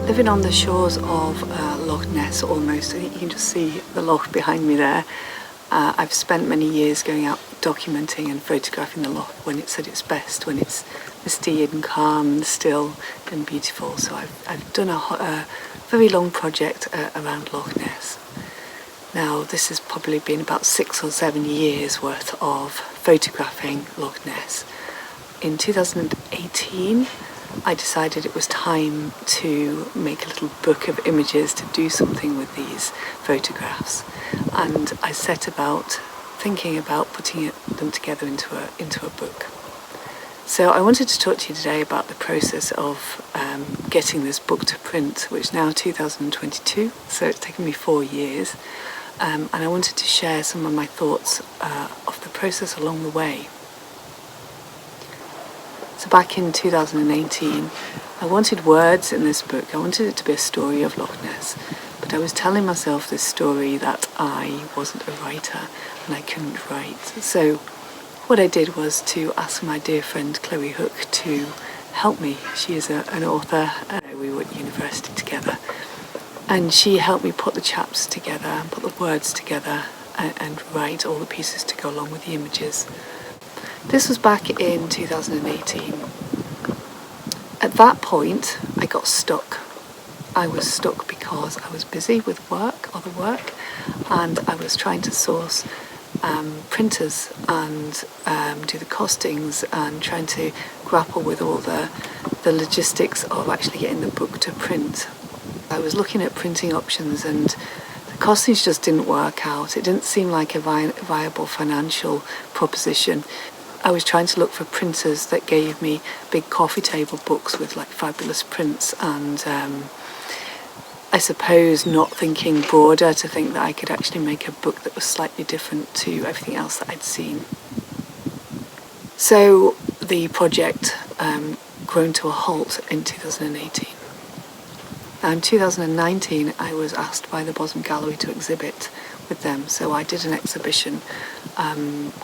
Living on the shores of Loch Ness almost, I think you can just see the loch behind me there. I've spent many years going out documenting and photographing the loch when it's at its best, when it's misty and calm and still and beautiful. So I've done a very long project around Loch Ness. Now this has probably been about 6 or 7 years worth of photographing Loch Ness. In 2018 I decided it was time to make a little book of images to do something with these photographs, and I set about thinking about putting them together into a book. So I wanted to talk to you today about the process of getting this book to print, which is now 2022, so it's taken me 4 years, and I wanted to share some of my thoughts of the process along the way. So back in 2018, I wanted words in this book. I wanted it to be a story of Loch Ness, but I was telling myself this story that I wasn't a writer and I couldn't write. So what I did was to ask my dear friend Chloe Hook to help me. She is an author. We were at university together, and she helped me put the chapters together and put the words together and write all the pieces to go along with the images. This was back in 2018. At that point, I got stuck. I was stuck because I was busy with other work, and I was trying to source printers and do the costings and trying to grapple with all the logistics of actually getting the book to print. I was looking at printing options and the costings just didn't work out. It didn't seem like a viable financial proposition. I was trying to look for printers that gave me big coffee table books with like fabulous prints, and I suppose not thinking broader to think that I could actually make a book that was slightly different to everything else that I'd seen. So the project grown to a halt in 2018. Now in 2019 I was asked by the Boston Gallery to exhibit with them, so I did an exhibition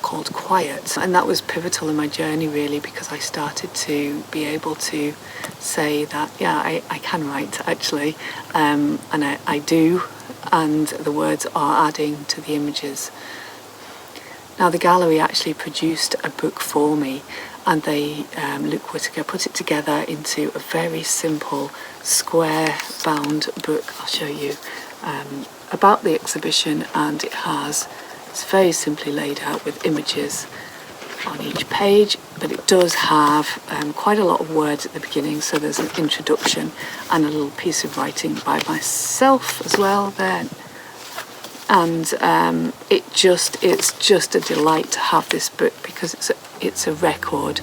called Quiet, and that was pivotal in my journey really, because I started to be able to say that I can write actually, and I do, and the words are adding to the images. Now the gallery actually produced a book for me, and they, Luke Whittaker, put it together into a very simple square bound book. I'll show you about the exhibition, and it's very simply laid out with images on each page, but it does have quite a lot of words at the beginning, so there's an introduction and a little piece of writing by myself as well there. And it's just a delight to have this book, because it's a record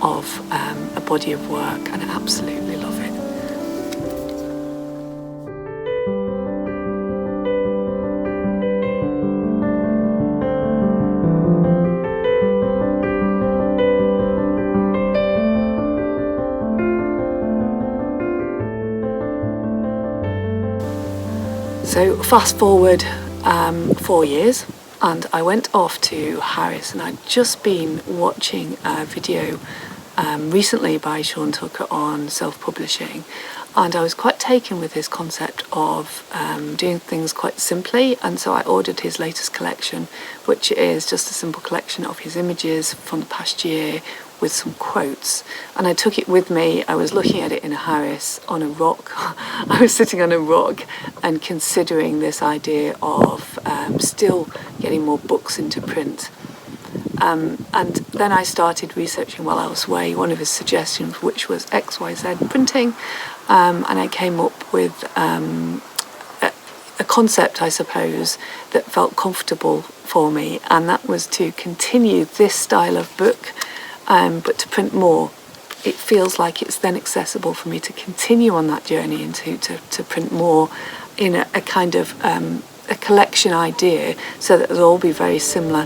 of a body of work, and I absolutely love it. So fast forward 4 years, and I went off to Harris, and I'd just been watching a video recently by Sean Tucker on self-publishing, and I was quite taken with his concept of doing things quite simply, and so I ordered his latest collection, which is just a simple collection of his images from the past year with some quotes, and I took it with me. I was looking at it in Harris on a rock. I was sitting on a rock and considering this idea of still getting more books into print. And then I started researching while I was away one of his suggestions, which was ExWhyZed printing, and I came up with a concept, I suppose, that felt comfortable for me, and that was to continue this style of book, but to print more. It feels like it's then accessible for me to continue on that journey and to print more in a kind of a collection idea, so that it'll all be very similar.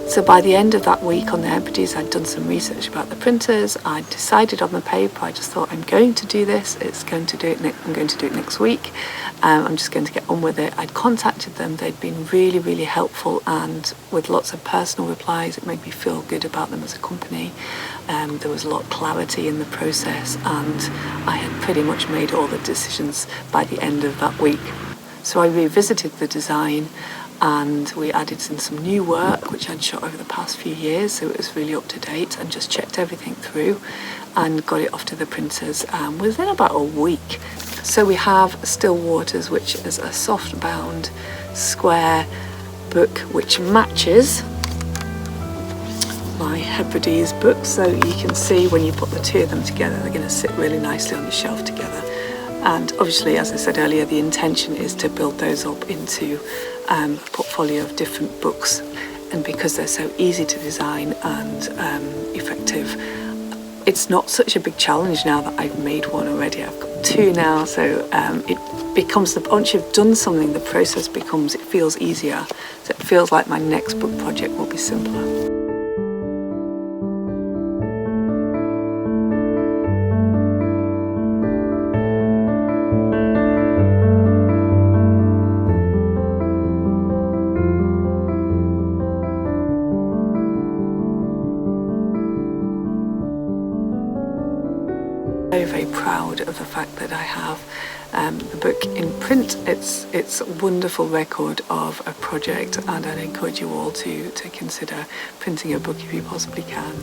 So by the end of that week on the Hebrides, I'd done some research about the printers. I'd decided on the paper. I just thought, I'm going to do this. I'm going to do it next week. I'm just going to get on with it. I'd contacted them. They'd been really, really helpful, and with lots of personal replies. It made me feel good about them as a company. There was a lot of clarity in the process, and I had pretty much made all the decisions by the end of that week. So I revisited the design, and we added in some new work which I'd shot over the past few years, so it was really up to date, and just checked everything through and got it off to the printers within about a week. So we have Still Waters, which is a soft bound square book which matches my Hebrides book, so you can see when you put the two of them together they're going to sit really nicely on the shelf together. And obviously, as I said earlier, the intention is to build those up into a portfolio of different books. And because they're so easy to design and effective, it's not such a big challenge now that I've made one already. I've got two now, so it becomes, once you've done something, the process becomes, it feels easier. So it feels like my next book project will be simpler. Very, very proud of the fact that I have the book in print. It's a wonderful record of a project, and I'd encourage you all to consider printing a book if you possibly can.